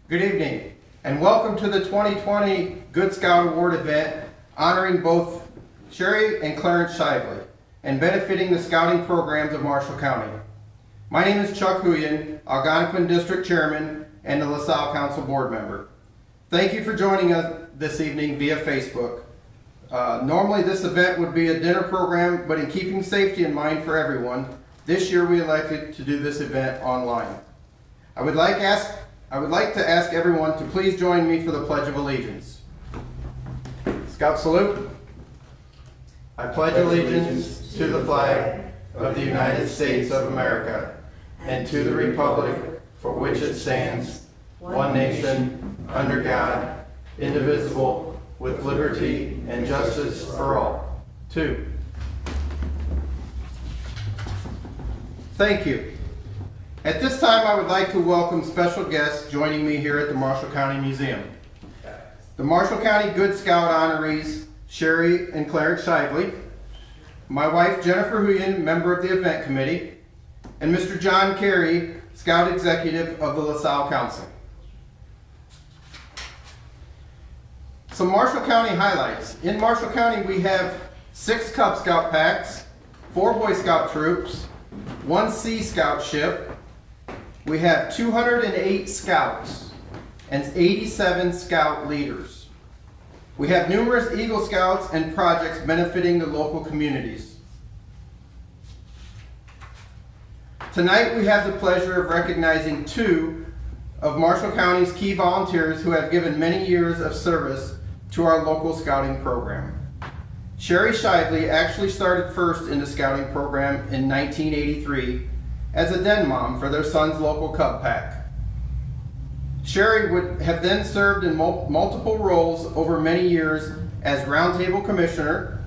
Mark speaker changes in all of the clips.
Speaker 1: Good evening, and welcome to the 2020 Good Scout Award event honoring both Sherry and Clarence Shively and benefiting the scouting programs of Marshall County. My name is Chuck Huyen, Algonquin District Chairman and the LaSalle Council Board Member. Thank you for joining us this evening via Facebook. Normally this event would be a dinner program, but in keeping safety in mind for everyone, this year we elected to do this event online. I would like to ask everyone to please join me for the Pledge of Allegiance. Scout salute. I pledge allegiance to the flag of the United States of America and to the republic for which it stands, one nation, under God, indivisible, with liberty and justice for all. 2. Thank you. At this time, I would like to welcome special guests joining me here at the Marshall County Museum. The Marshall County Good Scout honorees, Sherry and Clarence Shively, my wife Jennifer Huyen, member of the event committee, and Mr. John Carey, Scout Executive of the LaSalle Council. Some Marshall County highlights. In Marshall County, we have 6 Cub Scout packs, 4 Boy Scout troops, 1 Sea Scout ship. We have 208 scouts and 87 scout leaders. We have numerous Eagle Scouts and projects benefiting the local communities. Tonight we have the pleasure of recognizing 2 of Marshall County's key volunteers who have given many years of service to our local scouting program. Sherry Shively actually started first in the scouting program in 1983 as a den mom for their son's local Cub pack. Sherry would have then served in multiple roles over many years as Roundtable Commissioner,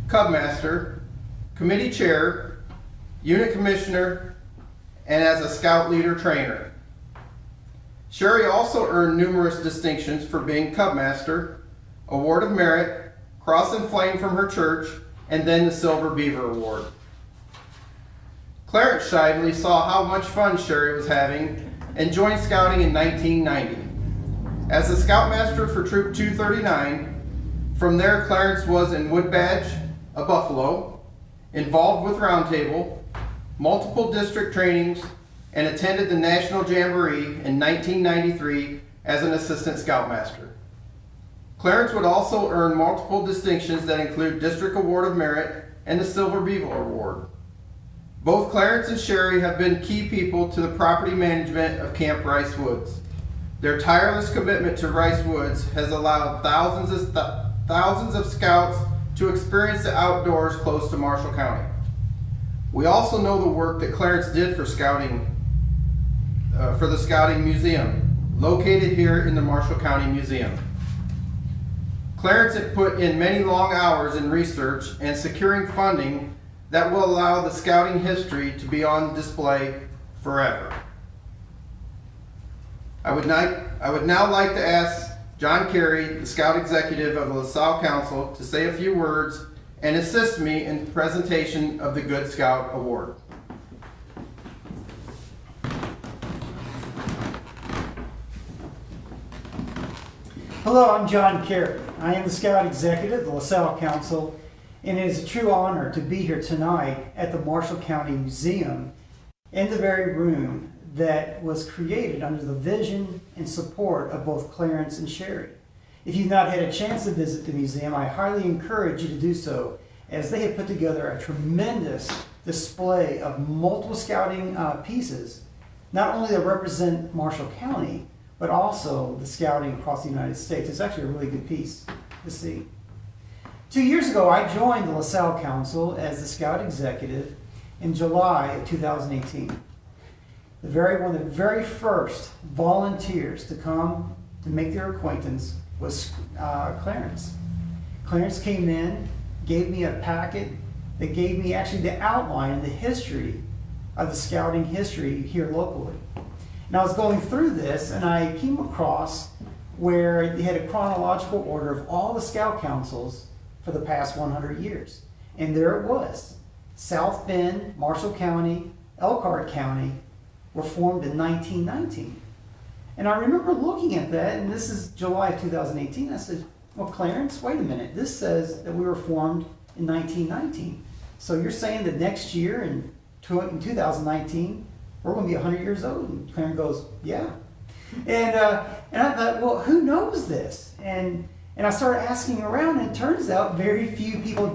Speaker 1: Cub Master, Committee Chair, Unit Commissioner, and as a Scout Leader Trainer. Sherry also earned numerous distinctions for being Cub Master, Award of Merit, Cross and Flame from her church, and then the Silver Beaver Award. Clarence Shively saw how much fun Sherry was having and joined scouting in 1990. As the Scoutmaster for Troop 239, from there Clarence was in Wood Badge, a Buffalo, involved with Roundtable, multiple district trainings, and attended the National Jamboree in 1993 as an Assistant Scoutmaster. Clarence would also earn multiple distinctions that include District Award of Merit and the Silver Beaver Award. Both Clarence and Sherry have been key people to the property management of Camp Rice Woods. Their tireless commitment to Rice Woods has allowed thousands of scouts to experience the outdoors close to Marshall County. We also know the work that Clarence did for scouting, for the Scouting Museum, located here in the Marshall County Museum. Clarence had put in many long hours in research and securing funding that will allow the scouting history to be on display forever. I would now like to ask John Carey, the Scout Executive of the LaSalle Council, to say a few words and assist me in the presentation of the Good Scout Award.
Speaker 2: Hello, I'm John Carey. I am the Scout Executive of the LaSalle Council, and it is a true honor to be here tonight at the Marshall County Museum in the very room that was created under the vision and support of both Clarence and Sherry. If you've not had a chance to visit the museum, I highly encourage you to do so, as they have put together a tremendous display of multiple scouting pieces, not only that represent Marshall County, but also the scouting across the United States. It's actually a really good piece to see. 2 years ago, I joined the LaSalle Council as the Scout Executive in July of 2018. One of the very first volunteers to come to make their acquaintance was Clarence. Clarence came in, gave me a packet that gave me actually the outline and the history of the scouting history here locally. And I was going through this and I came across where they had a chronological order of all the scout councils for the past 100 years. And there it was. South Bend, Marshall County, Elkhart County were formed in 1919. And I remember looking at that, and this is July of 2018. I said, well, Clarence, wait a minute. This says that we were formed in 1919. So you're saying that next year in 2019, we're going to be 100 years old? And Clarence goes, yeah. And I thought, well, who knows this? And I started asking around, and it turns out very few people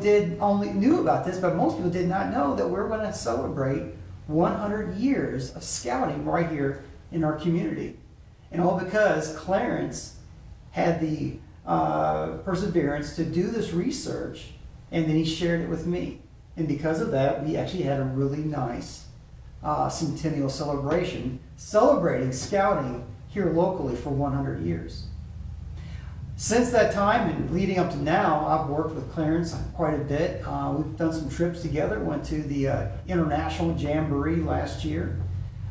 Speaker 2: only knew about this, but most people did not know that we're going to celebrate 100 years of scouting right here in our community. And all because Clarence had the perseverance to do this research, and then he shared it with me. And because of that, we actually had a really nice centennial celebration celebrating scouting here locally for 100 years. Since that time and leading up to now, I've worked with Clarence quite a bit. We've done some trips together, went to the International Jamboree last year,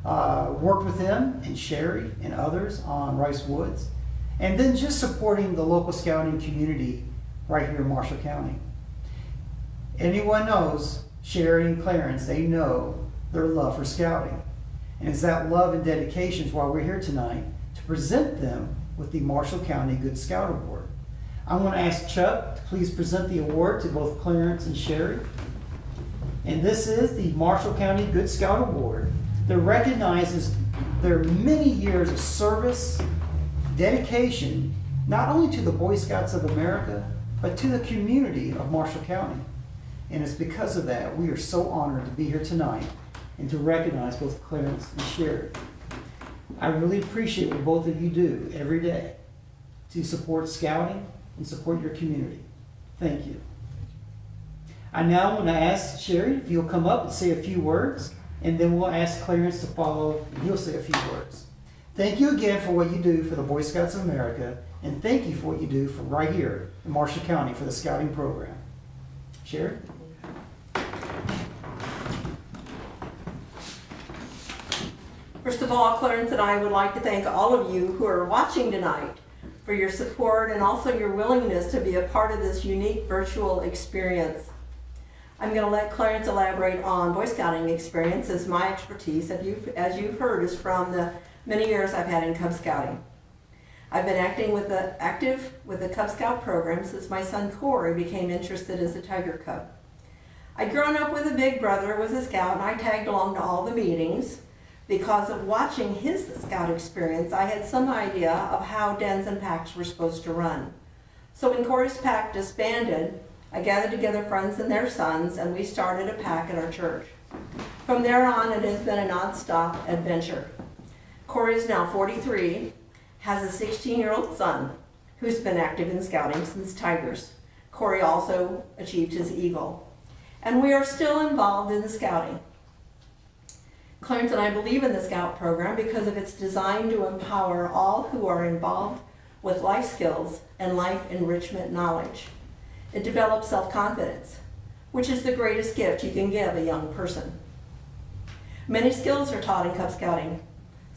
Speaker 2: worked with him and Sherry and others on Rice Woods, and then just supporting the local scouting community right here in Marshall County. Anyone knows Sherry and Clarence, they know their love for scouting. And it's that love and dedication is why we're here tonight to present them with the Marshall County Good Scout Award. I'm going to ask Chuck to please present the award to both Clarence and Sherry. And this is the Marshall County Good Scout Award that recognizes their many years of service, dedication, not only to the Boy Scouts of America, but to the community of Marshall County. And it's because of that we are so honored to be here tonight and to recognize both Clarence and Sherry. I really appreciate what both of you do every day to support scouting and support your community. Thank you. I now want to ask Sherry if you'll come up and say a few words, and then we'll ask Clarence to follow, and he'll say a few words. Thank you again for what you do for the Boy Scouts of America, and thank you for what you do for right here in Marshall County for the scouting program. Sherry?
Speaker 3: First of all, Clarence and I would like to thank all of you who are watching tonight for your support and also your willingness to be a part of this unique virtual experience. I'm going to let Clarence elaborate on Boy Scouting experience, as my expertise, as you've heard, is from the many years I've had in Cub Scouting. I've been active with the Cub Scout program since my son Corey became interested as a Tiger Cub. I'd grown up with a big brother who was a scout, and I tagged along to all the meetings. Because of watching his scout experience, I had some idea of how dens and packs were supposed to run. So when Corey's pack disbanded, I gathered together friends and their sons, and we started a pack at our church. From there on, it has been a non-stop adventure. Corey is now 43, has a 16-year-old son who's been active in scouting since Tigers. Corey also achieved his Eagle. And we are still involved in the scouting. Clarence and I believe in the Scout program because of its design to empower all who are involved with life skills and life enrichment knowledge. It develops self-confidence, which is the greatest gift you can give a young person. Many skills are taught in Cub Scouting.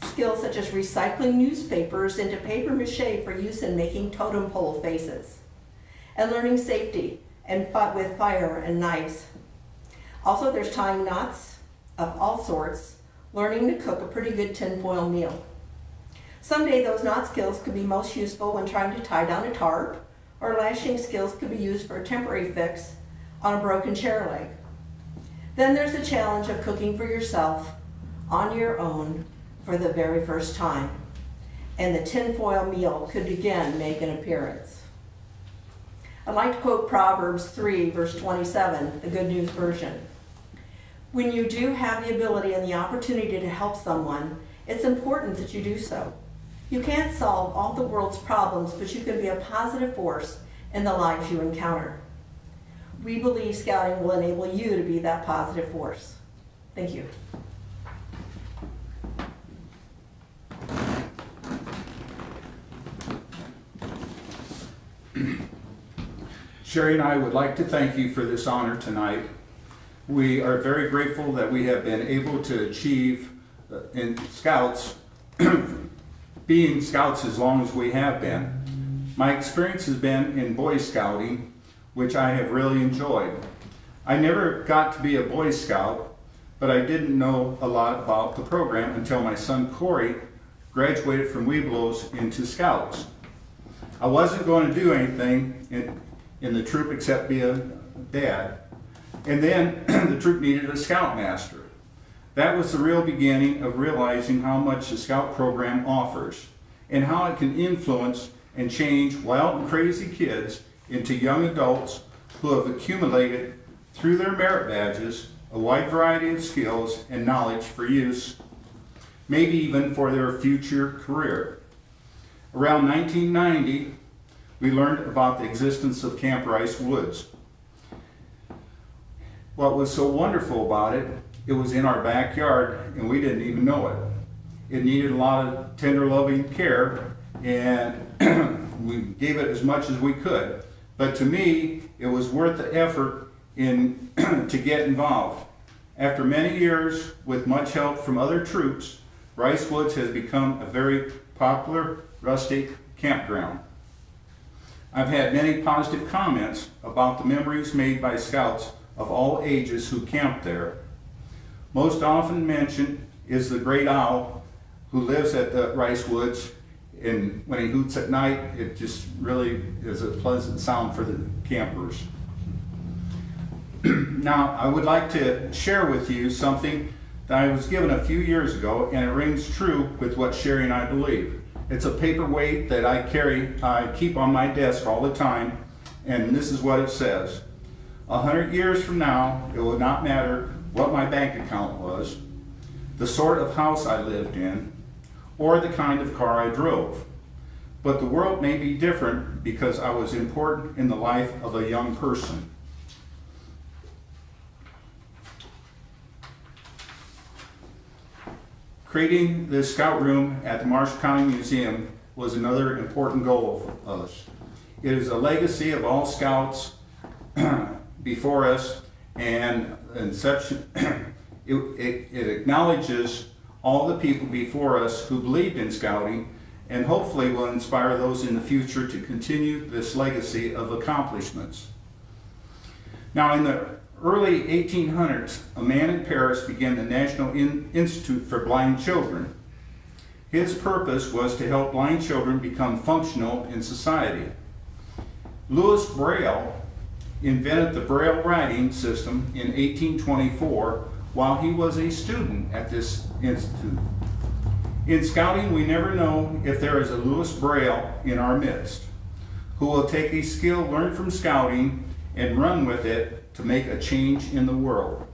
Speaker 3: Skills such as recycling newspapers into paper mache for use in making totem pole faces, and learning safety and fought with fire and knives. Also, there's tying knots of all sorts, learning to cook a pretty good tinfoil meal. Someday those knot skills could be most useful when trying to tie down a tarp, or lashing skills could be used for a temporary fix on a broken chair leg. Then there's the challenge of cooking for yourself on your own for the very first time, and the tinfoil meal could again make an appearance. I'd like to quote Proverbs 3, verse 27, the Good News Version. When you do have the ability and the opportunity to help someone, it's important that you do so. You can't solve all the world's problems, but you can be a positive force in the lives you encounter. We believe Scouting will enable you to be that positive force. Thank you.
Speaker 4: Sherry and I would like to thank you for this honor tonight. We are very grateful that we have been able to achieve in Scouts, being Scouts as long as we have been. My experience has been in Boy Scouting, which I have really enjoyed. I never got to be a Boy Scout, but I didn't know a lot about the program until my son Corey graduated from Webelos into Scouts. I wasn't going to do anything in the troop except be a dad. And then the troop needed a scoutmaster. That was the real beginning of realizing how much the Scout program offers and how it can influence and change wild and crazy kids into young adults who have accumulated through their merit badges a wide variety of skills and knowledge for use, maybe even for their future career. Around 1990, we learned about the existence of Camp Rice Woods. What was so wonderful about it, it was in our backyard and we didn't even know it. It needed a lot of tender, loving care, and we gave it as much as we could. But to me, it was worth the effort to get involved. After many years, with much help from other troops, Rice Woods has become a very popular rustic campground. I've had many positive comments about the memories made by Scouts of all ages who camped there. Most often mentioned is the great owl who lives at the Rice Woods, and when he hoots at night, it just really is a pleasant sound for the campers. Now, I would like to share with you something that I was given a few years ago, and it rings true with what Sherry and I believe. It's a paperweight that I keep on my desk all the time, and this is what it says. 100 years from now, it will not matter what my bank account was, the sort of house I lived in, or the kind of car I drove. But the world may be different because I was important in the life of a young person. Creating the Scout Room at the Marshall County Museum was another important goal of us. It is a legacy of all Scouts before us, and such it acknowledges all the people before us who believed in Scouting, and hopefully will inspire those in the future to continue this legacy of accomplishments. Now, in the early 1800s, a man in Paris began the National Institute for Blind Children. His purpose was to help blind children become functional in society. Louis Braille invented the Braille writing system in 1824 while he was a student at this institute. In Scouting, we never know if there is a Louis Braille in our midst who will take a skill learned from Scouting and run with it to make a change in the world.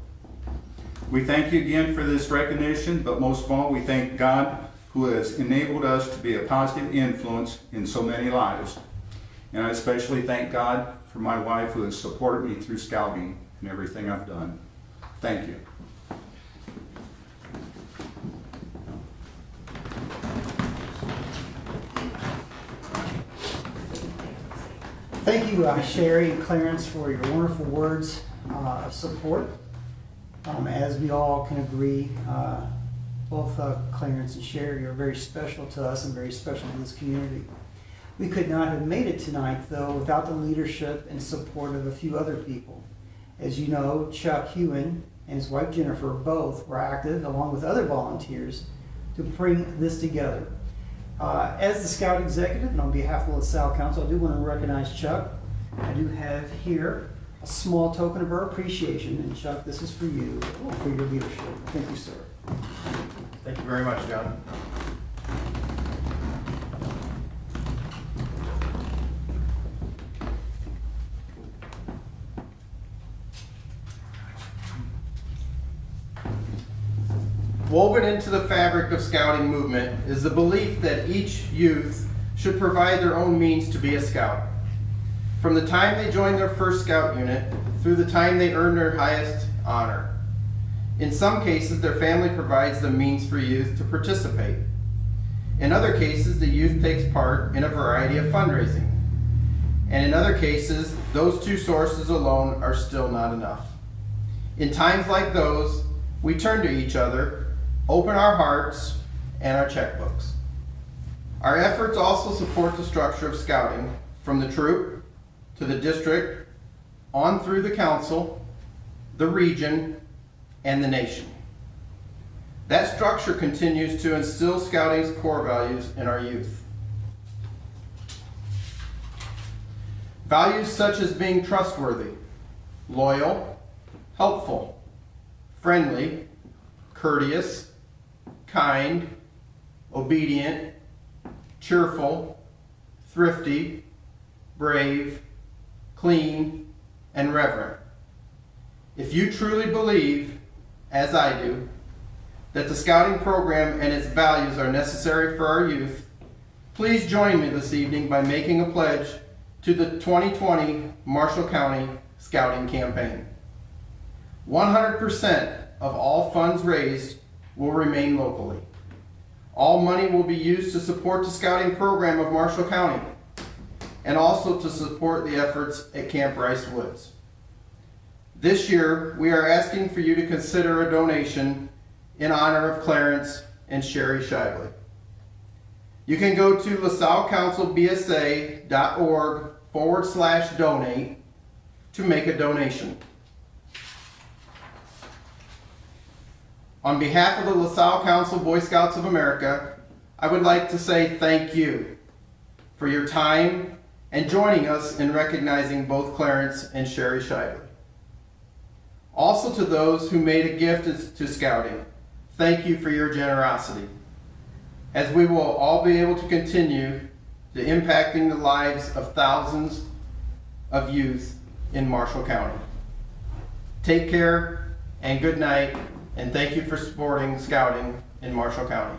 Speaker 4: We thank you again for this recognition, but most of all, we thank God who has enabled us to be a positive influence in so many lives. And I especially thank God for my wife who has supported me through Scouting and everything I've done. Thank you.
Speaker 2: Thank you, Sherry and Clarence, for your wonderful words of support. As we all can agree, both Clarence and Sherry are very special to us and very special to this community. We could not have made it tonight, though, without the leadership and support of a few other people. As you know, Chuck Hewen and his wife Jennifer both were active, along with other volunteers, to bring this together. As the Scout Executive, and on behalf of the LaSalle Council, I do want to recognize Chuck. I do have here a small token of our appreciation, and Chuck, this is for you, for your leadership. Thank you, sir.
Speaker 1: Thank you very much, John. Woven into the fabric of Scouting movement is the belief that each youth should provide their own means to be a Scout. From the time they join their first Scout unit through the time they earn their highest honor. In some cases, their family provides the means for youth to participate. In other cases, the youth takes part in a variety of fundraising. And in other cases, those two sources alone are still not enough. In times like those, we turn to each other, open our hearts and our checkbooks. Our efforts also support the structure of Scouting, from the troop to the district, on through the council, the region, and the nation. That structure continues to instill Scouting's core values in our youth. Values such as being trustworthy, loyal, helpful, friendly, courteous, kind, obedient, cheerful, thrifty, brave, clean, and reverent. If you truly believe, as I do, that the Scouting program and its values are necessary for our youth, please join me this evening by making a pledge to the 2020 Marshall County Scouting Campaign. 100% of all funds raised will remain locally. All money will be used to support the Scouting program of Marshall County and also to support the efforts at Camp Rice Woods. This year, we are asking for you to consider a donation in honor of Clarence and Sherry Shively. You can go to LaSalleCouncilBSA.org/donate to make a donation. On behalf of the LaSalle Council Boy Scouts of America, I would like to say thank you for your time and joining us in recognizing both Clarence and Sherry Shively. Also to those who made a gift to Scouting, thank you for your generosity, as we will all be able to continue to impacting the lives of thousands of youth in Marshall County. Take care and good night, and thank you for supporting Scouting in Marshall County.